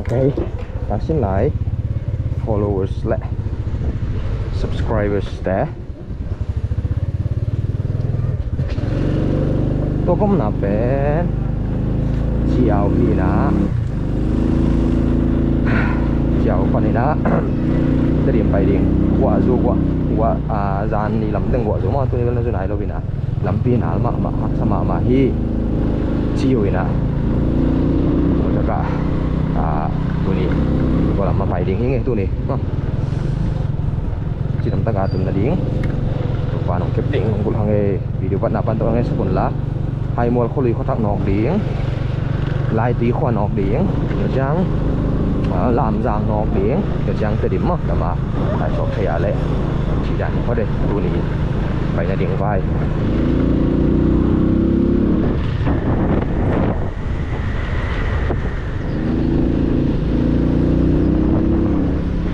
Okay, ta xin lại followers lại subscribers there. Tôi cũng nạp bên chiều vì đã chiều con này đã cái điểm bài điện quả dù quả dàn đi lắm từng quả dù mà tôi nó dù này đâu vì nè lắm pin hả mà sama mà hi chiều vì nè rồi cả tôi này gọi là mà bài điện nghe tôi này chỉ làm tất cả tuần là điện và nó kẹp điện cũng hàng nghề video vẫn nạp ban tôi nghe số lá hai mua khối lưỡi khó thắc nọc điện lại tí khoa nọc điện chẳng làm giang nọc điện chẳng tới điểm mà tại sao thầy à lệ chỉ đàn có đây tôi này phải là điện vai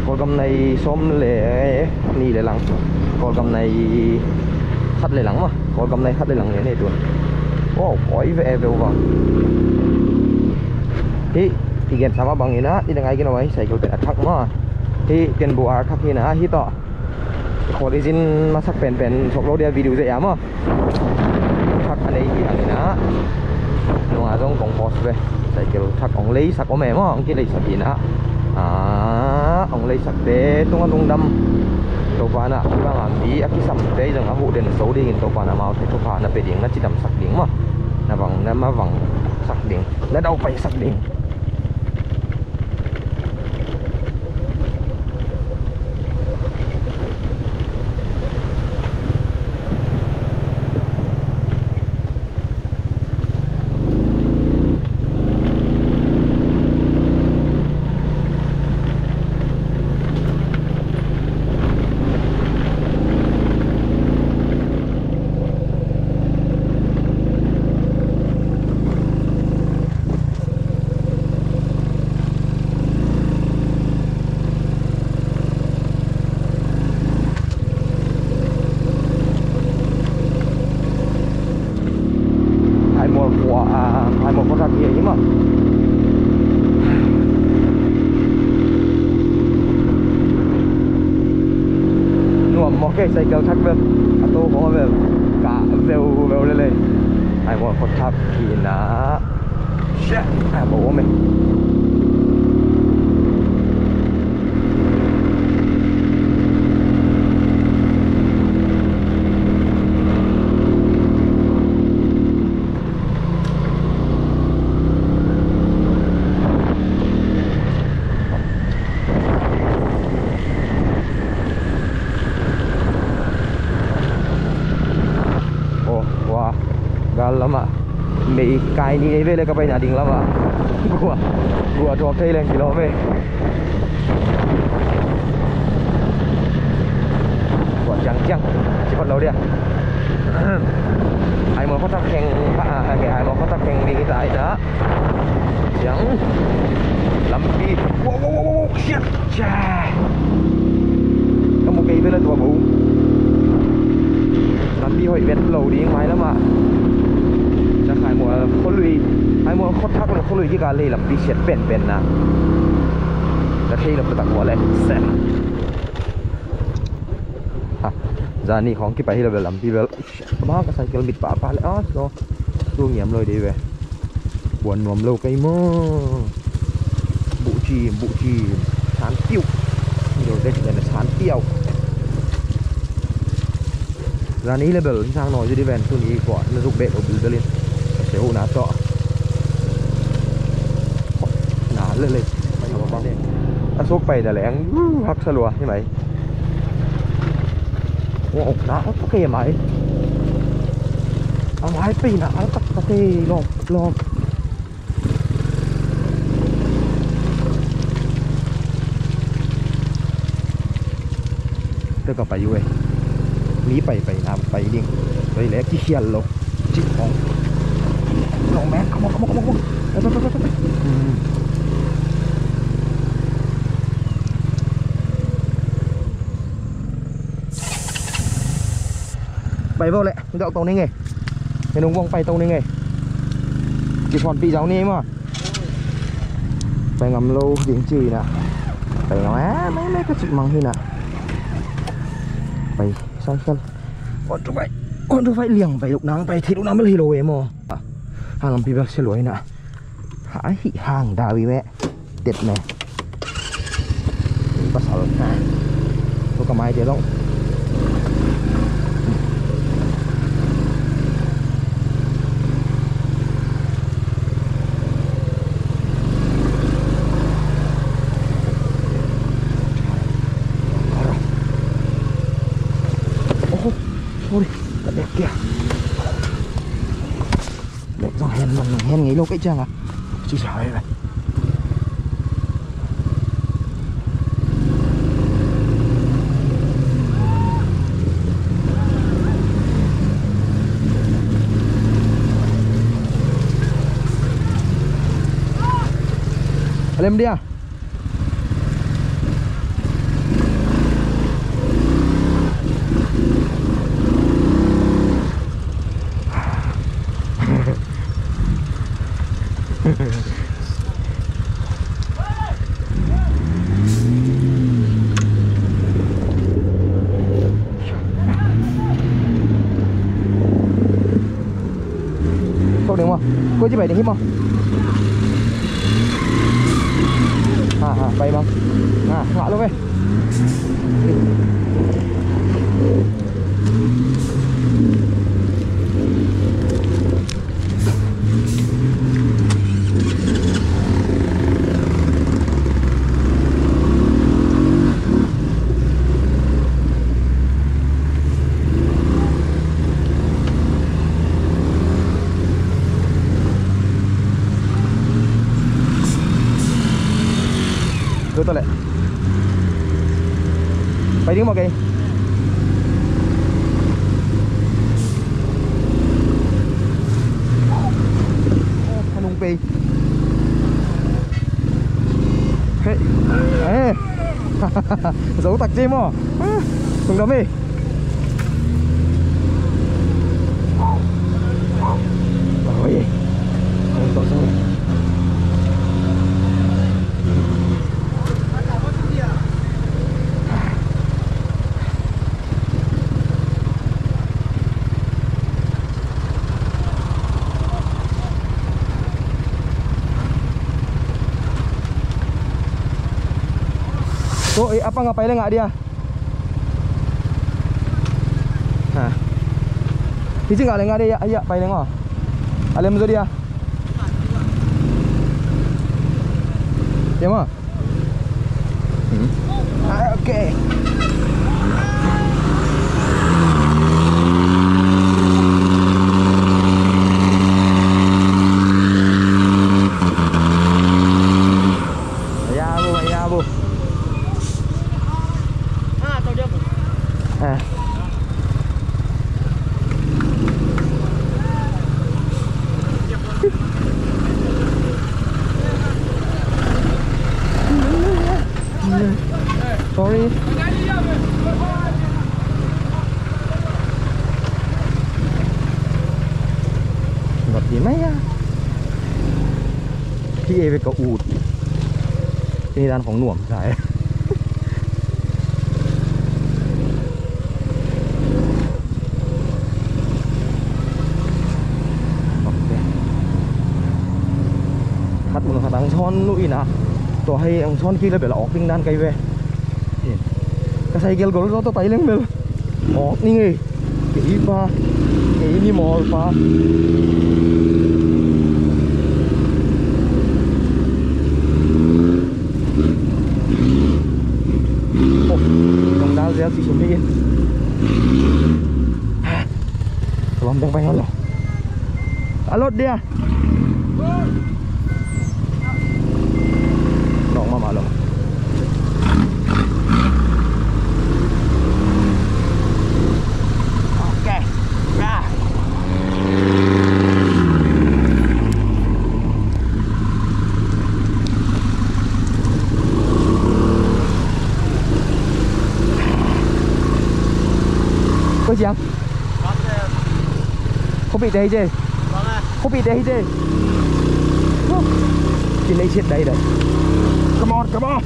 con cầm này xóm lệ ni lệ lắng con cầm này khắt lệ lắng mà con cầm này khắt lệ lắng này tuần khói về vào thì gen sama bang ina di dengai gino mai cycle pen attack ma thì ken bu ar thak ina hi to khol izin masak pen sok lo dia video ze ya ma thak anei hi angina no a dong kong post ve cycle thak ong lei sak ome ma ong ki lei sak ina ong lei sak te tung dam to pa na ba ngam di akisam te jang a hu den so di to pa na mau te to pa na pe ding na chi dam sak ding ma na ma vang sak ding na đâu phải sak ding hai một con rạc gì ấy mà nuông một cái xe kéo thắt về tôi có về cả vèo lên hai một con thắt thì nó shit bố mình lama mấy cái ni về lại các bạn nhà đình lama gua drop thay lên kilo về gua chẳng chỉ bắt đầu đi ai mà có thắc khen ai mà có thắc khen đi cái đó chẳng lắm đi wow shit cha có một cây về là tua bù làm đi hội việt lầu đi ngoài lắm ạ hai mùa khót thắc là khót lùi cái gà lì làm đi xiết bền nè là khi là tặngหัวเลยraนี่ของกี่ไปที่เราไปลำที่เราบ้าก็ใส่เกลือมิดป่าเลยตัวเงียบเลยดีเว้ยบวนนวมโลกไอ้มั่งบุจีชานติ้วเดี๋ยวได้ถึงกันชานเตี้ยวร้านนี้เลยเบลที่สร้างหน่อยจะได้แวนตัวนี้ก่อนแล้วลูกเบ็ดเอาบิลเดอร์ลินเดี๋ยวหนาเจาะหนาเลยไม่ทำบ้างเนี่ยถ้าซุกไปแต่แหลงฮักสลัวใช่ไหมโอ้หนาโอเคไหมเอาไม้ปีหนาแล้วตักตะเกียลองเดี๋ยวก็ไปอยู่เว้ยนี้ไปน้ำไปดิ่งไปแล้วที่เขียนลงจิตของลงแม็กขโมยไปvô lại đậu tàu này nghe cái nông vong bay tàu này nghe chỉ còn bị giáo này mà phải ngầm lâu điện trì nè phải ngầm mấy cái chuyện măng thôi nè phải sao xem con tôi phải liềng phải lúc nắng phải thì lúc nắng mới lôi em à hàng làm bia sẽ lôi nè hãy hàng đào đi mẹ đẹp nè bắt sợ ha tôi cầm ai thì không thôi đi đẹp kìa đẹp dòng hèn nghĩ lâu cái chăng à chứ trời ơi lên đi à cậu đứng không? Cô chỉ phải đứng hít không? Bay băng ngã luôn về tôi lại phải đứng một cái thanh nung pi giấu tặc chim à cùng đó mi ôi không tội sao So, apa ngapain nggak dia? Nah, hiji nggak lengah dia, iya, paling lengah. Alam tu dia. Ya mah. Oke. Ya bu. Sorry. Ngọt gì mấy á.พี่เอไปกับอูดที่ร้านของหน่วมใช่คัดมือขัดอังช้อนลุยนะตัวให้อังช้อนกี้แล้วเดี๋ยวเราออกวิ่งด้านไกลเว้ยกระใส่เกลก็เราต้องไต่เลี้ยงเบลออกนี่ไงเก๋ปลาเก๋นี่มอปลาโอ้ลงดาวแล้วสิชมพี่ลองไปแล้วหรอรถเดียลองมาลงcó gì không? Không bị đây chứ? Không bị đây chứ? Trên đây chết đây đấy. come on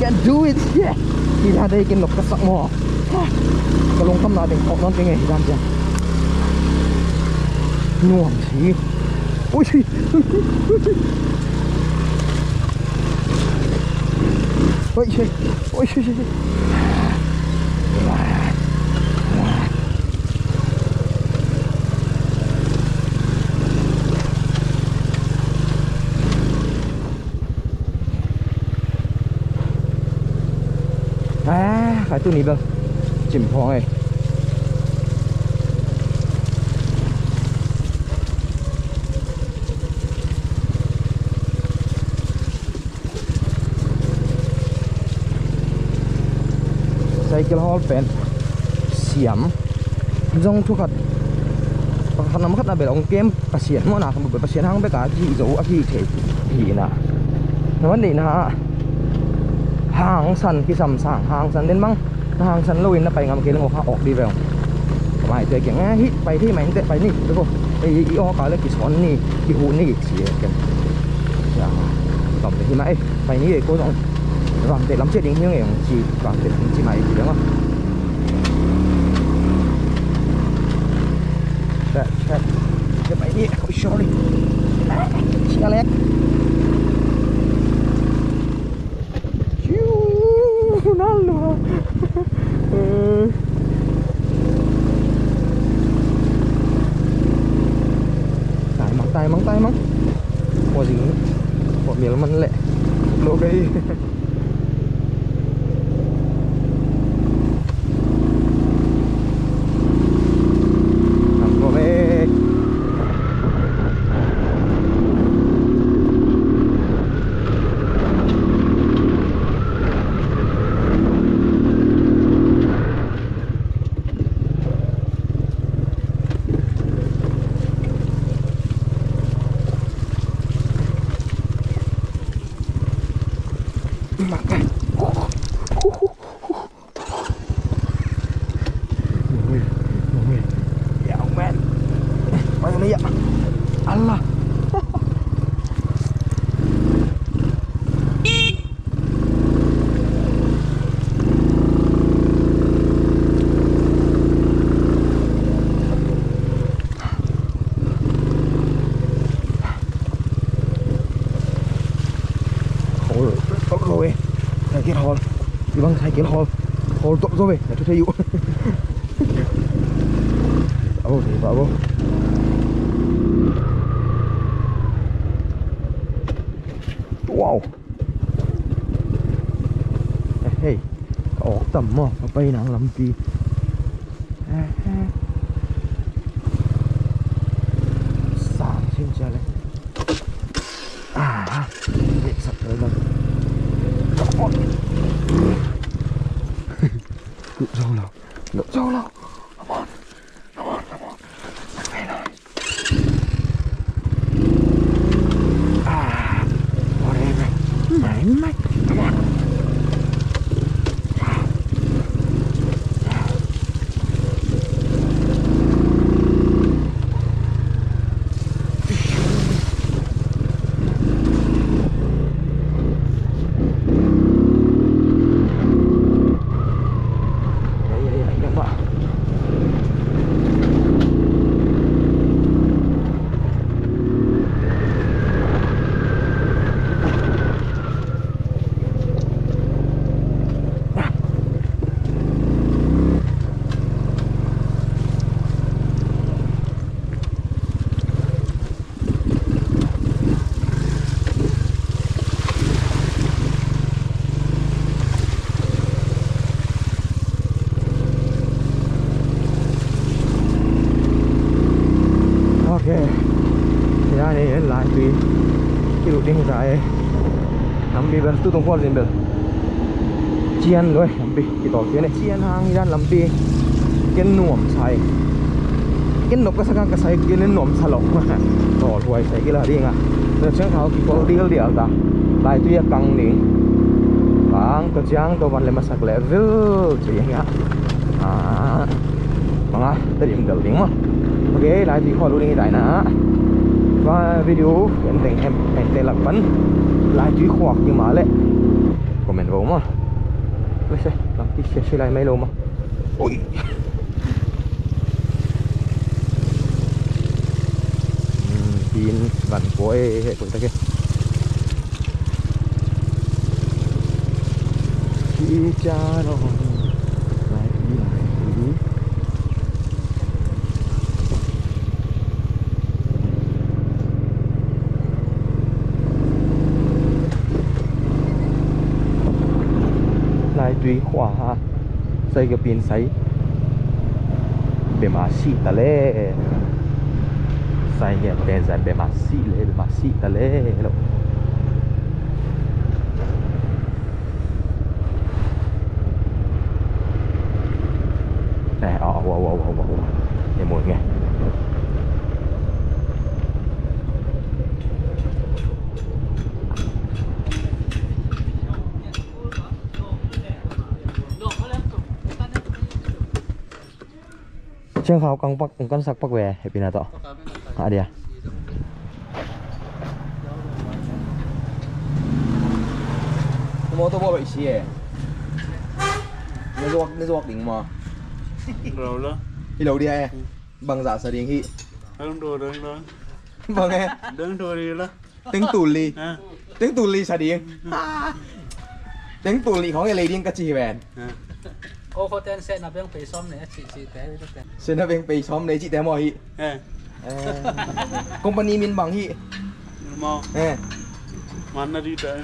can do it yeah đi ra đây cái nọc cái sắc mỏ cái lông thăm nào để họ non cái nghề làm chưa nuông xí ôi xí ôi xí ôi xí xí phải tôi ní vâng chìm hoa này cycle hall pen xiêm dòng thu khát khát nằm khát là bể ông kem pasien mà nào không bị pasien hang bé cả chỉ dấu khi thể thì nè nó vấn đề là hàng săn khi sầm sảng hàng săn đến băng hàng săn lâu nóไปงามkia nó ngọcออกดีแล้วหมายตัวเก่งฮิไปที่ไหนแต่ไปนี่ทุกคนไอ้ออกแล้วกี่ช้อนนี่กี่หูนี่เสียกันอย่าตอบไปที่ไหนไปนี่ก็ต้องวางเตะล้ำเช็ดดิ้งเงี้ยจีวางเตะจีไหนจีเนาะแต่ไปนี่โอ้ย sorry เชี่ยเล็กนั่นเหรอตายมั้งพอสิพอเมียแล้วมันแหละโลกไอ้ทำตัวเองAllah rồi thầy kết hồn đi băng thầy kết hồn tốt rồi để tôi thấy dụ ô thì vào vô wow hey ổ tầm mà bay nặng lắm gì sàn xin chào lên để sạch rồi lần lụm rau nào come on về rồi whatever mày come on thì ra này lại vì cái lụt đi hiện tại nắm bị bên tu tung quan liền được chiên rồi nắm bị cái tỏ kia này chiên hang đi ra nắm bị cái nuông xài cái nộp cái sai cái lên nuông xà lỏng tỏ ruồi sai cái là đi à rồi sáng tháo cái có đi cái điều ta lại tuy căng đi bang tôi giang tôi vẫn lên mà sạc level chỉ nhá bang tới điểm đầu tiếng mà ok lại thì khỏi luôn đi đại nã và video hiện tình em tên là vẫn lại chú khoạc nhưng mà lệ comment vô mà lấy xe làm cái xe lại mấy lô mà ôi pin vẫn của hệ của ta kia khi cha nó lại đi lại tùy khỏa xây cái pin sấy để mà xịt ta lê xây cái pin sấy để mà xịt ta lê đâu này wow để mọi người Trường khảo căng bắc con sắc bắc về hay pin nào tọ đi à mô tô bộ bị xì nó ruột đỉnh mà rồi đó đi đâu đi ai bằng giả sở điện hi đứng đùa đứng đó vâng em đứng đùa đi đó tiếng tù ly sở điện tiếng tù ly có cái lấy điện cái gì về ô có tên xe là bên phải xóm này chị té với tên xe nó bên phải xóm đấy chị té mò hi company min bằng hi mò mana đi tới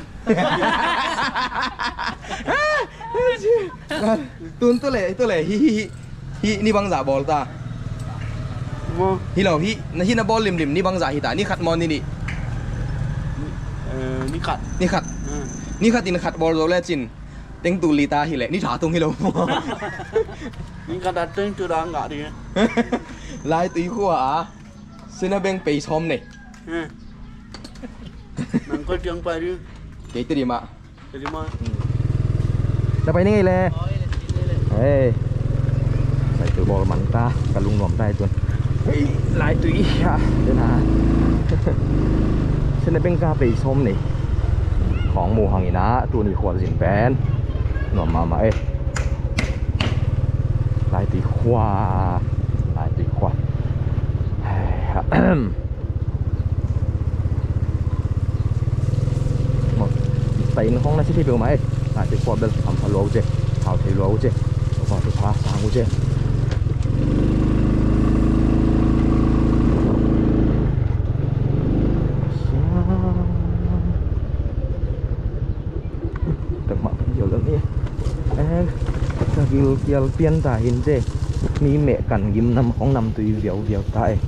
tôi lệ hi ni băng giả bò ta hi lẩu hi na bò lim ni băng giả hi ta ni khát mòn ni ni khát tin khát bò rồi lẽ chín tiếng tù lì ta hi lệ ni thả tung hi lẩu ni khát đặt tiếng từ đó ngã đi lại tùy khua xin na bên phải xóm này nang có tiếng bài đi cái gì mà đãไปนี่ไงเลยเฮ้ยใส่ตัวบอลมันตากับลุงหน่อมได้ตัวเฮ้ยลายตุ้ยอ่ะเดี๋ยวนะฉันได้เป็นกาไปส้มนี่ของหมูหังอีนะตัวนี้ขวดสินแปนหน่อมมาเอ้ลายตุ้ยขวาลายตุ้ยขวาtại nó không là cái biểu máy lại thì qua bên thầm thảo lúa chứ thảo thấy lúa chứ vào thì phá sang chứ tập mạng nhiều lắm nhé cái kiểu tiền tài hình chứ mi mẹ cần gim năm không năm tùy việc tại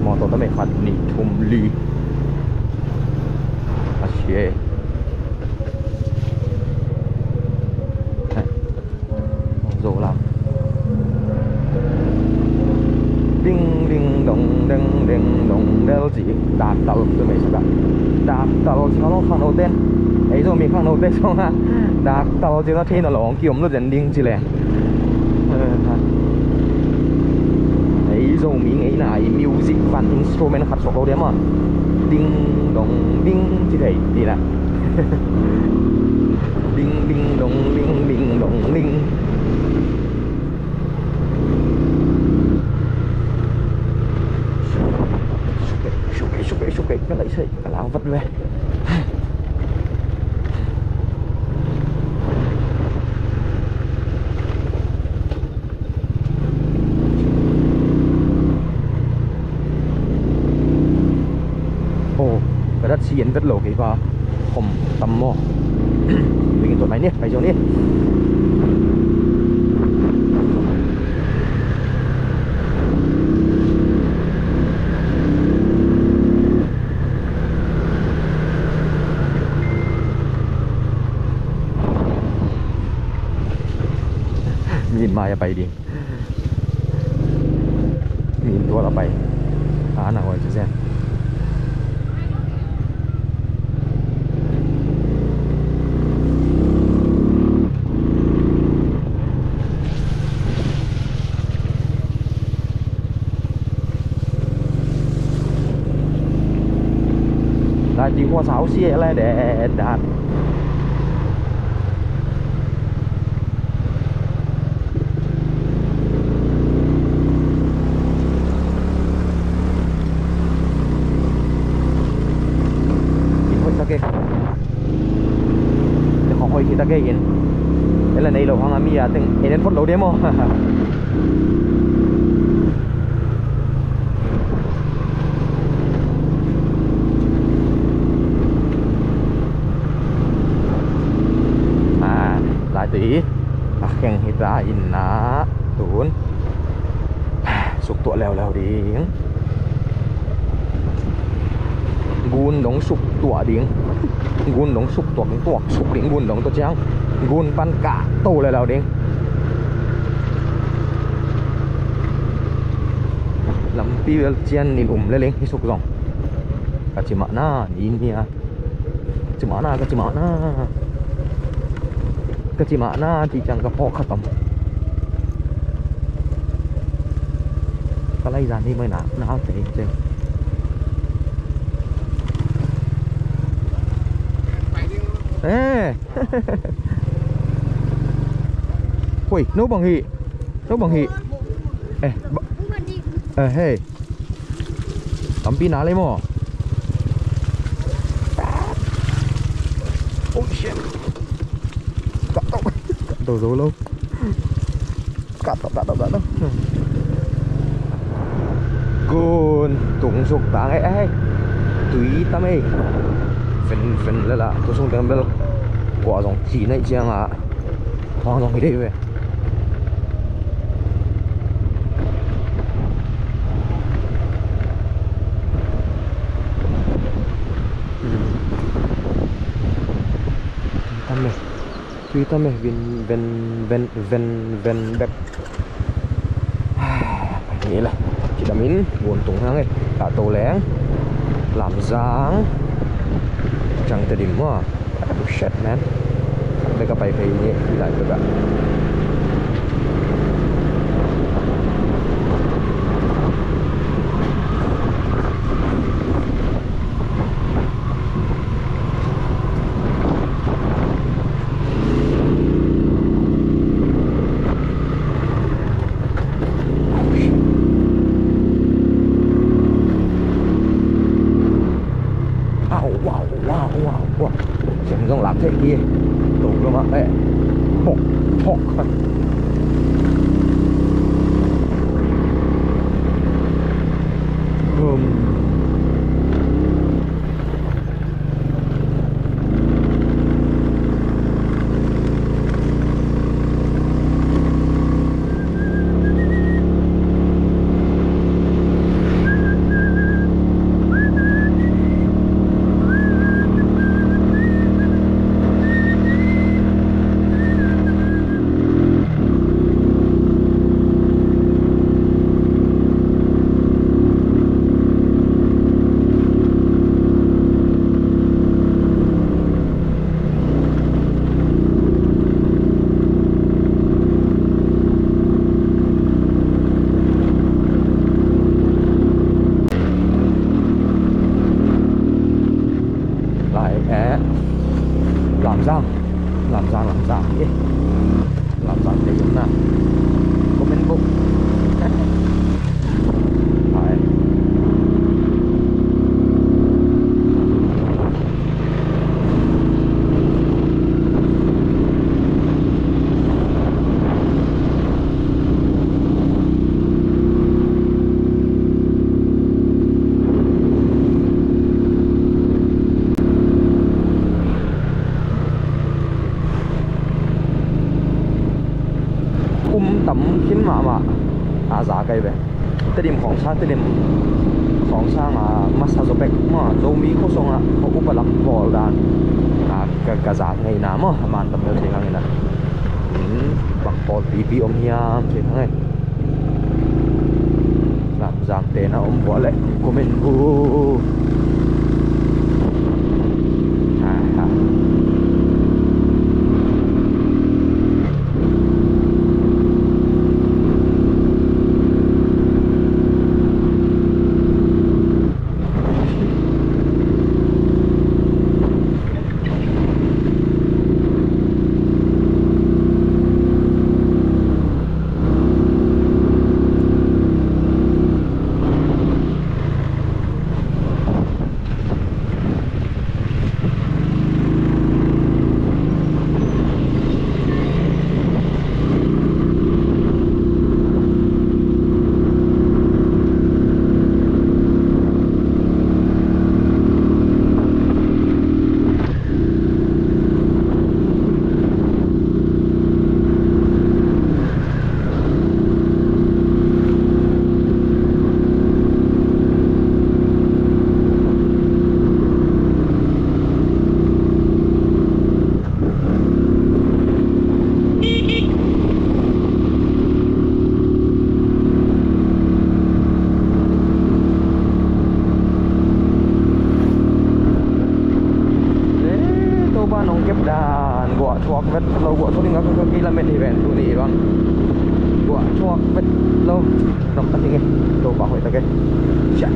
mô tô tấm mẹ khoản nị thùm lì à xế rổ lắm đinh đinh đồng đinh đinh đồng đeo gì đạp tàu tôi mày sao đạp tàu cho nó khăn đầu tên ấy rồi mình khăn đầu tên xong ha đạp tàu cho nó thêm nó lỏng kiểu nó dần đinh chỉ lẻ rồi mình nghĩ là music và instrument khắc sổ đấy mà đinh đồng đinh chỉ thấy gì là đinh đinh đồng đinh xúc cái cái lấy sợi cả lão vật về cái đất xi rất lộ cái vàผมตำหม้อ ไปกินตัวไหนเนี่ยไปโซนนี้ มีนมาจะไปดิมีนตัวเราไปหาหน่อยจะเส้นlà chỉ qua 6 xe là để đạt hỏi kita ke in ela nei lo hanga mi ya teng enen phot lo demo lại tí khen hita in na tún sụp tụa lèo lèo điếng gun đóng sụp tụa điếng gun đóng sụp tụa tuộc sụp điếng gun đóng tụa trắng gun ban cả tô lèo lèo điếng làm pi chen in lên lên cái sụp dòng cả chỉ mạ na in nha chỉ mạ na cả chỉ mạ na cái mã na chỉ chẳng có phô khát tầm có lấy ra đi mới nào thế chứ ê ui nấu bằng hị ê hey tắm pin ná lấy mò oh shit đồ dấu lâu cắt đâu côn tung sục tang ấy tùy tâm ấy phần là tôi xuống tầng bên quả dòng chỉ này chiang à hoang dòng đi về tâm này tùy tâm này ven bếp nghĩ là chỉ đâm in buồn tùng hang ấy cả tổ lén làm dáng chẳng thể điểm mà shit man đây có phải nhẹ đi lại các bạn chẳng giống làm thế kia đủ luôn á đấy bọc làm giang đi làm giang để chúng ta có bên bụng phải tấm khiến mà giá cây về tới điểmของsang tới điểmของsang massage back mà dâu mi có xong họ cũng phải làm vỏ đàn cả giá ngày nào mà man tầm nhiều thế này là bằng con tí ôm nham thế này làm giảm tên nó ôm quá lệ của mình dan gua cuak vet lo gua tuh nggak ke kilometer event tuh nih bang gua cuak vet lo nong tadi nih tuh pak hoy tadi siap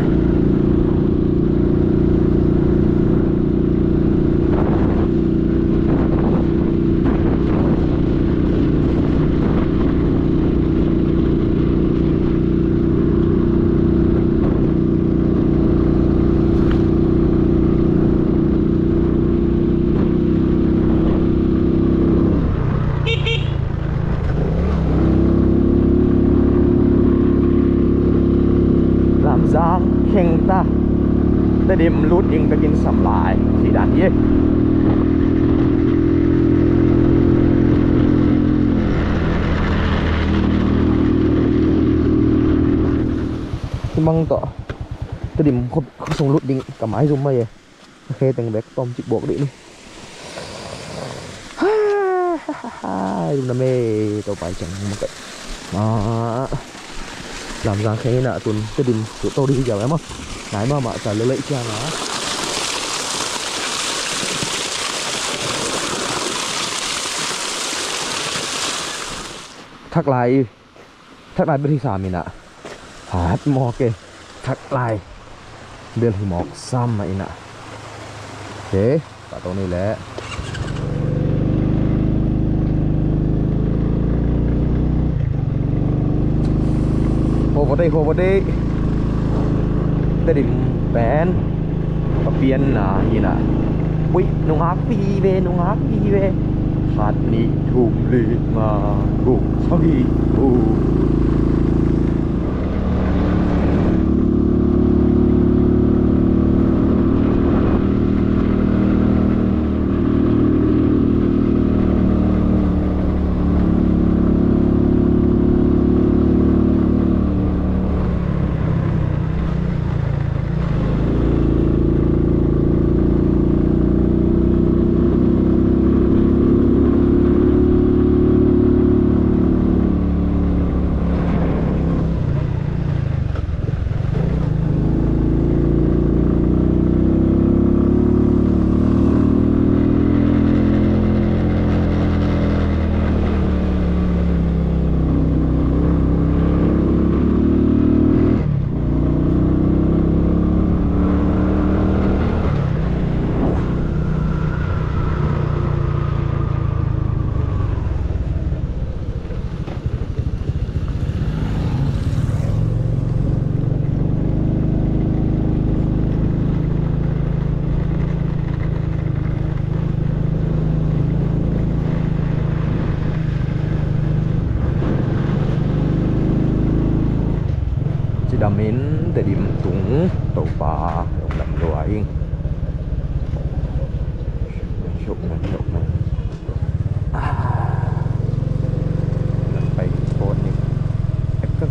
giang khen ta tới điểm lút yên ta kinh sầm lại thì đàn gì băng tọ tới điểm không xong lút điện cả máy dùng mày khe từng bé tôm chịu buộc đi đúng là mê tàu phải chẳng một cái đó làm ra cái nợ tuần cái đừng tụi tôi đi giờ em không cái mà trả lời lệ cho nó thắc lại bênที่3นี่นะหาหมอกเกทักลายเดือนที่หมอกซ้ำมาอีกนะโอเคตัดตรงนี้แหละhồ vào đây tới điểm bén và biên là gì nè ui nông áp phi về hạt nị thùng lì mà gục phi Damin tadi tung topa yang lam doaing syuk nan nan pai pon ni ekak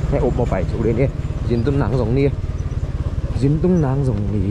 ให้อบมาไปสุดเลยเนี่ยจินตุ้มหนังสองนี่จินตุ้มหนังสองนี่